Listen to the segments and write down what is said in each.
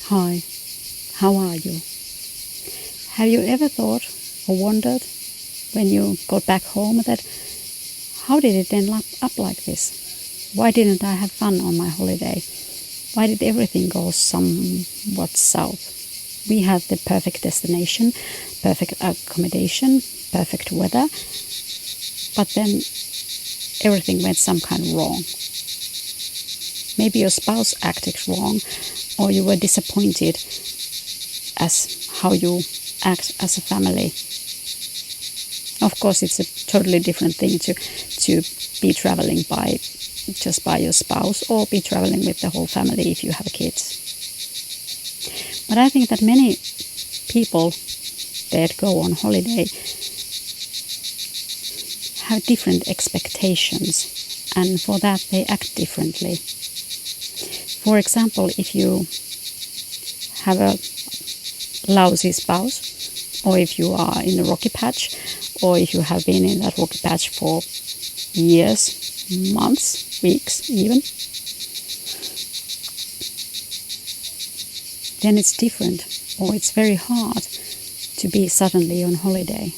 Hi, how are you? Have you ever thought or wondered when you got back home that how did it end up like this? Why didn't I have fun on my holiday? Why did everything go somewhat south? We had the perfect destination, perfect accommodation, perfect weather, but then everything went some kind of wrong. Maybe your spouse acted wrong, or you were disappointed as how you act as a family. Of course, it's a totally different thing to be traveling just by your spouse, or be traveling with the whole family if you have kids. But I think that many people that go on holiday have different expectations, and for that they act differently. For example, if you have a lousy spouse, or if you are in a rocky patch, or if you have been in that rocky patch for years, months, weeks even, then it's different, or it's very hard to be suddenly on holiday.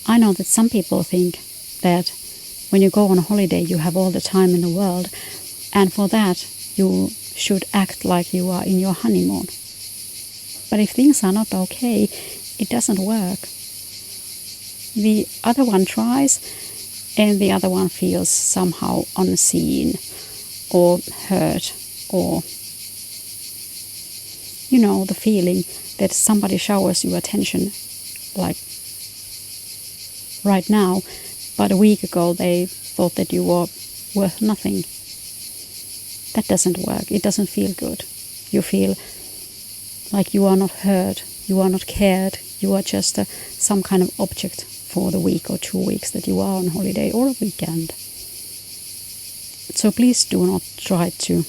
I know that some people think that when you go on holiday you have all the time in the world, and for that you should act like you are in your honeymoon. But if things are not okay, it doesn't work. The other one tries, and the other one feels somehow unseen or hurt, or the feeling that somebody showers you attention like right now, but a week ago they thought that you were worth nothing. That doesn't work. It doesn't feel good. You feel like you are not heard, you are not cared, you are just some kind of object for the week or 2 weeks that you are on holiday, or a weekend. So please do not try to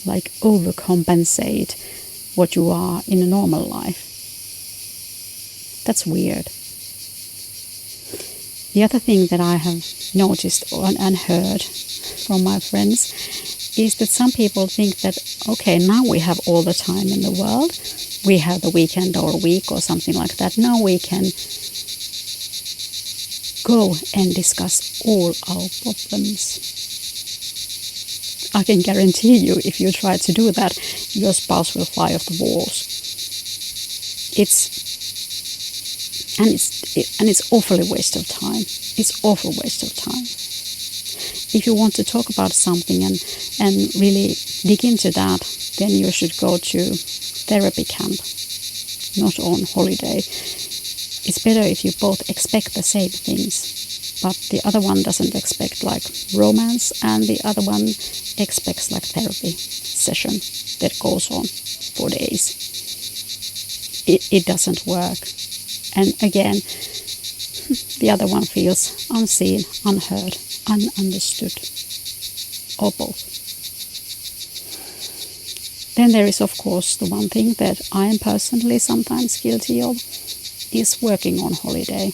overcompensate what you are in a normal life. That's weird. The other thing that I have noticed and heard from my friends is that some people think that, okay, now we have all the time in the world, we have the weekend or a week or something like that, now we can go and discuss all our problems. I can guarantee you, if you try to do that, your spouse will fly off the walls. It's awfully waste of time. It's awful waste of time. If you want to talk about something and really dig into that, then you should go to therapy camp, not on holiday. It's better if you both expect the same things, but the other one doesn't expect like romance, and the other one expects like therapy session that goes on for days. It doesn't work. And again, the other one feels unseen, unheard, ununderstood, or both. Then there is, of course, the one thing that I am personally sometimes guilty of, is working on holiday.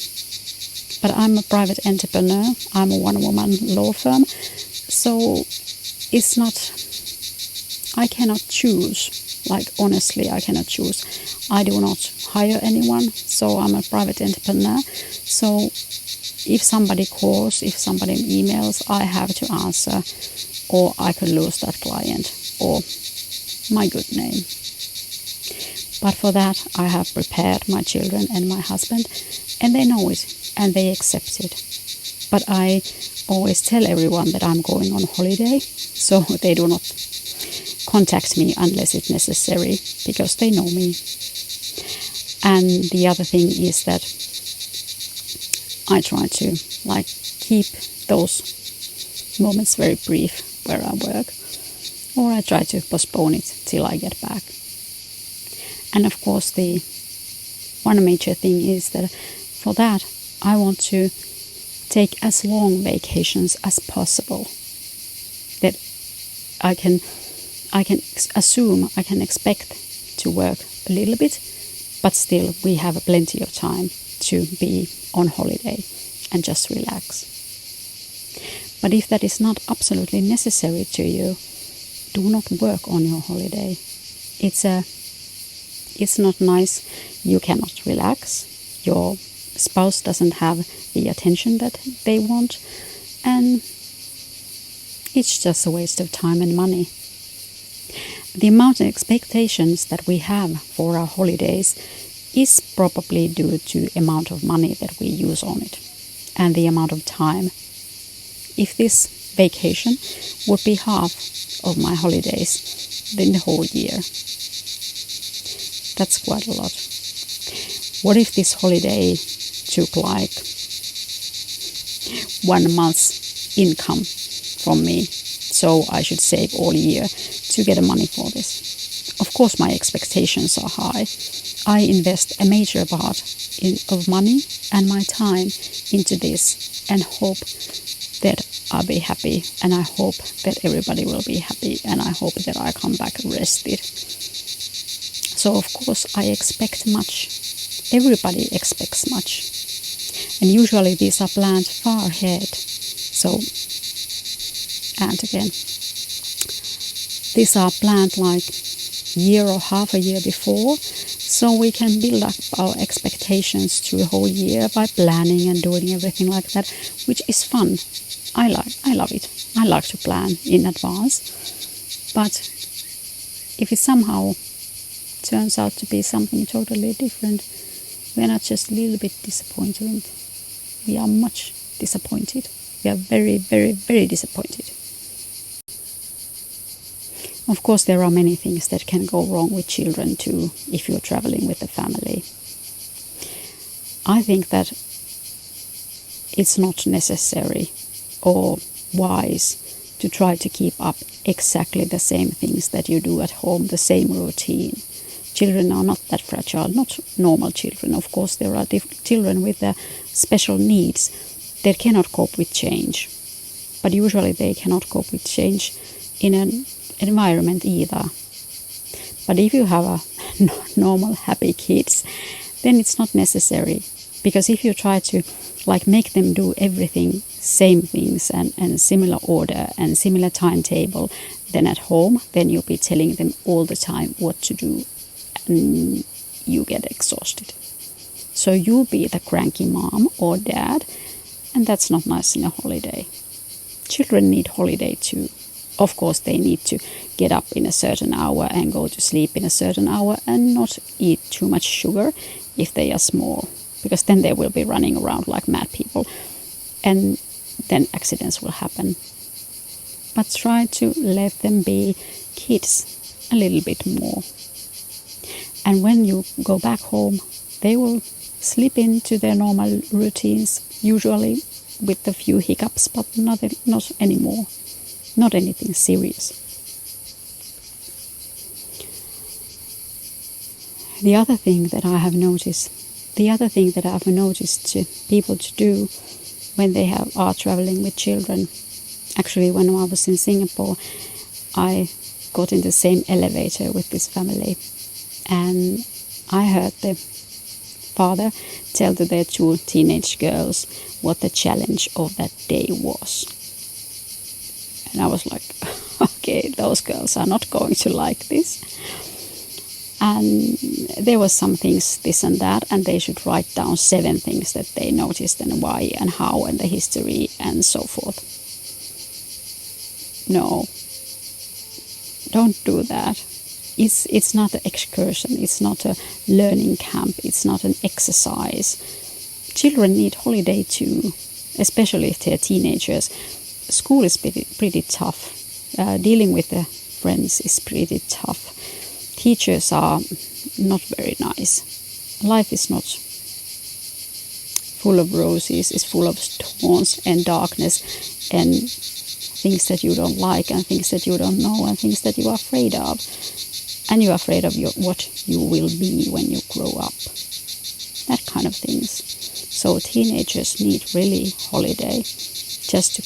But I'm a private entrepreneur, I'm a one-woman law firm, so it's not, I cannot choose, honestly I cannot choose. I do not hire anyone, so I'm a private entrepreneur. So if somebody calls, if somebody emails, I have to answer, or I could lose that client or my good name. But for that I have prepared my children and my husband, and they know it and they accept it. But I always tell everyone that I'm going on holiday, so they do not contact me unless it's necessary, because they know me. And the other thing is that I try to keep those moments very brief where I work, or I try to postpone it till I get back. And of course the one major thing is that for that I want to take as long vacations as possible, that I can assume, I can expect to work a little bit, but still we have plenty of time to be on holiday and just relax. But if that is not absolutely necessary to you, do not work on your holiday. it's not nice. You cannot relax. Your spouse doesn't have the attention that they want, and it's just a waste of time and money. The amount of expectations that we have for our holidays is probably due to the amount of money that we use on it and the amount of time. If this vacation would be half of my holidays in the whole year, that's quite a lot. What if this holiday took like 1 month's income from me? So I should save all year to get the money for this. Of course, my expectations are high. I invest a major part of money and my time into this and hope that I'll be happy, and I hope that everybody will be happy, and I hope that I come back rested. So of course I expect much. Everybody expects much. And usually these are planned far ahead. So, and again, these are planned like year or half a year before, so we can build up our expectations to a whole year by planning and doing everything like that, which is fun. I love it. I like to plan in advance. But if it somehow turns out to be something totally different, we're not just a little bit disappointed. We are much disappointed. We are very, very, very disappointed. Of course, there are many things that can go wrong with children too if you're traveling with the family. I think that it's not necessary or wise to try to keep up exactly the same things that you do at home, the same routine. Children are not that fragile, not normal children. Of course, there are children with special needs that cannot cope with change. But usually they cannot cope with change in an environment either. But if you have a normal, happy kids, then it's not necessary. Because if you try to make them do everything, same things and similar order and similar timetable than at home, then you'll be telling them all the time what to do. And you get exhausted. So you'll be the cranky mom or dad, and that's not nice in a holiday. Children need holiday too. Of course, they need to get up in a certain hour and go to sleep in a certain hour and not eat too much sugar if they are small, because then they will be running around like mad people and then accidents will happen. But try to let them be kids a little bit more. And when you go back home, they will slip into their normal routines, usually with a few hiccups, but not anymore. Not anything serious. The other thing that I've noticed to people to do when they are traveling with children, actually when I was in Singapore, I got in the same elevator with this family. And I heard the father tell to their 2 teenage girls what the challenge of that day was. And I was like, okay, those girls are not going to like this. And there was some things, this and that, and they should write down 7 things that they noticed and why and how and the history and so forth. No, don't do that. It's not an excursion, it's not a learning camp, it's not an exercise. Children need holiday too, especially if they're teenagers. School is pretty tough. Dealing with the friends is pretty tough. Teachers are not very nice. Life is not full of roses, it's full of storms and darkness and things that you don't like and things that you don't know and things that you are afraid of. And you're afraid of what you will be when you grow up. That kind of things. So teenagers need really holiday just to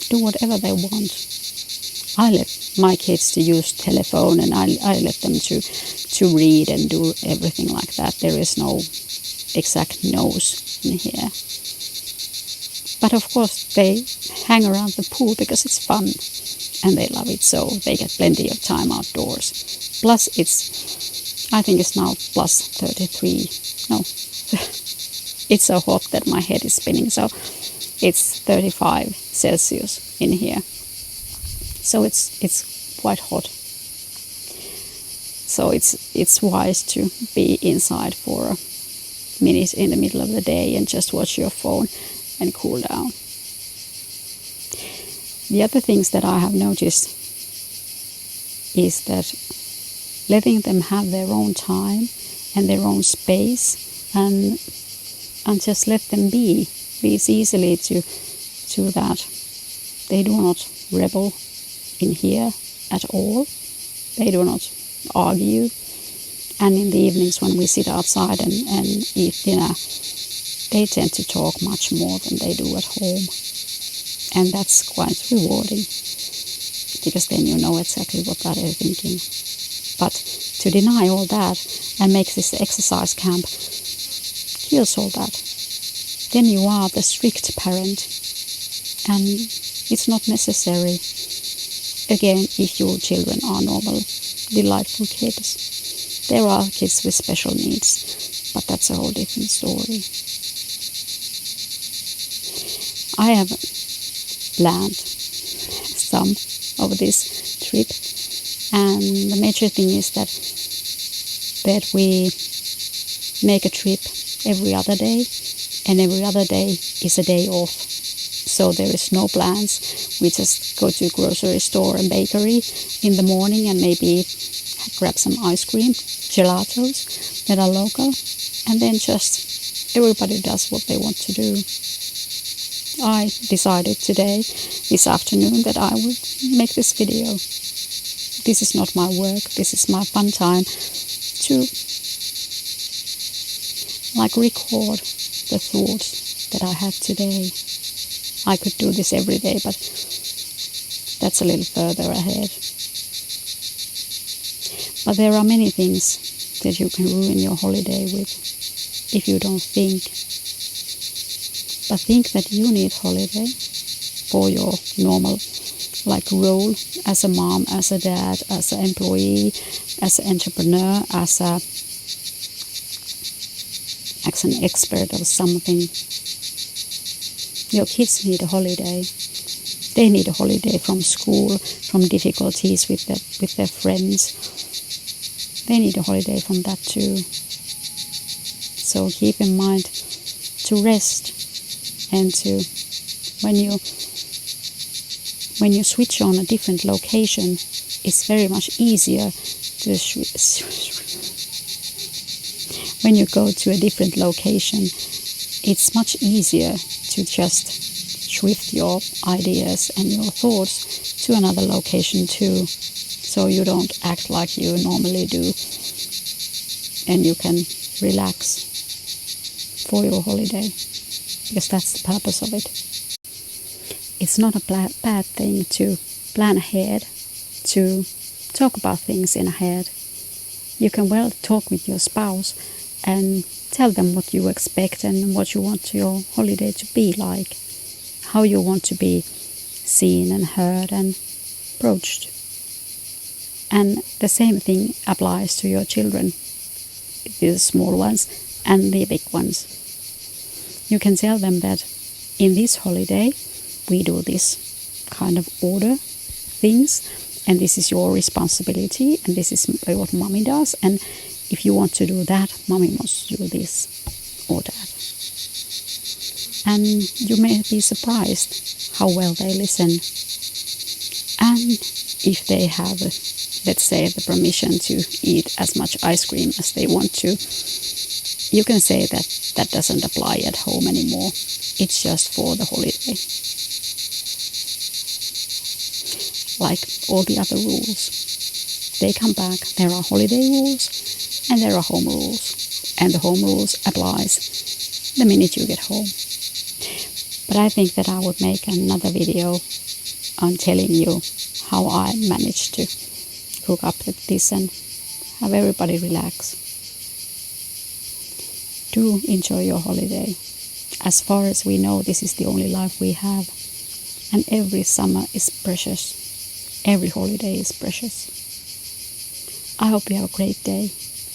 do whatever they want. I let my kids to use telephone and I let them to read and do everything like that. There is no exact no's in here. But of course they hang around the pool because it's fun. and they love it, so they get plenty of time outdoors. Plus I think it's now plus 33, no, it's so hot that my head is spinning, so it's 35 Celsius in here, so it's quite hot. So it's wise to be inside for a minute in the middle of the day and just watch your phone and cool down. The other things that I have noticed is that letting them have their own time and their own space and just let them be leads easily to that. They do not rebel in here at all. They do not argue. And in the evenings when we sit outside and eat dinner, they tend to talk much more than they do at home. And that's quite rewarding, because then you know exactly what they're thinking. But to deny all that and make this exercise camp kills all that. Then you are the strict parent, and it's not necessary. Again, if your children are normal, delightful kids. There are kids with special needs, but that's a whole different story. I have planned some of this trip, and the major thing is that we make a trip every other day, and every other day is a day off. So there is no plans. We just go to a grocery store and bakery in the morning and maybe grab some ice cream, gelatos that are local, and then just everybody does what they want to do. I decided this afternoon, that I would make this video. This is not my work. This is my fun time to record the thoughts that I had today. I could do this every day, but that's a little further ahead. But there are many things that you can ruin your holiday with if you don't think. But think that you need holiday for your normal role as a mom, as a dad, as an employee, as an entrepreneur, as an expert of something. Your kids need a holiday. They need a holiday from school, from difficulties with their friends. They need a holiday from that too. So keep in mind to rest, and to when you switch on a different location, it's very much easier to when you go to a different location, it's much easier to just shift your ideas and your thoughts to another location too, so you don't act like you normally do, and you can relax for your holiday, because that's the purpose of it. It's not a bad thing to plan ahead, to talk about things in ahead. You can well talk with your spouse and tell them what you expect and what you want your holiday to be like, how you want to be seen and heard and approached. And the same thing applies to your children, the small ones and the big ones. You can tell them that in this holiday we do this kind of order things, and this is your responsibility, and this is what mommy does, and if you want to do that, mommy must do this or that. And you may be surprised how well they listen. And if they have, let's say, the permission to eat as much ice cream as they want to, you can say that that doesn't apply at home anymore. It's just for the holiday. Like all the other rules. They come back. There are holiday rules and there are home rules. And the home rules applies the minute you get home. But I think that I would make another video on telling you how I managed to cook up this and have everybody relax. Do enjoy your holiday. As far as we know, this is the only life we have. And every summer is precious. Every holiday is precious. I hope you have a great day.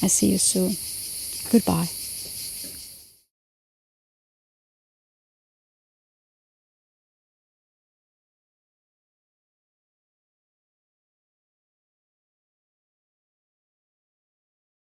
I see you soon. Goodbye.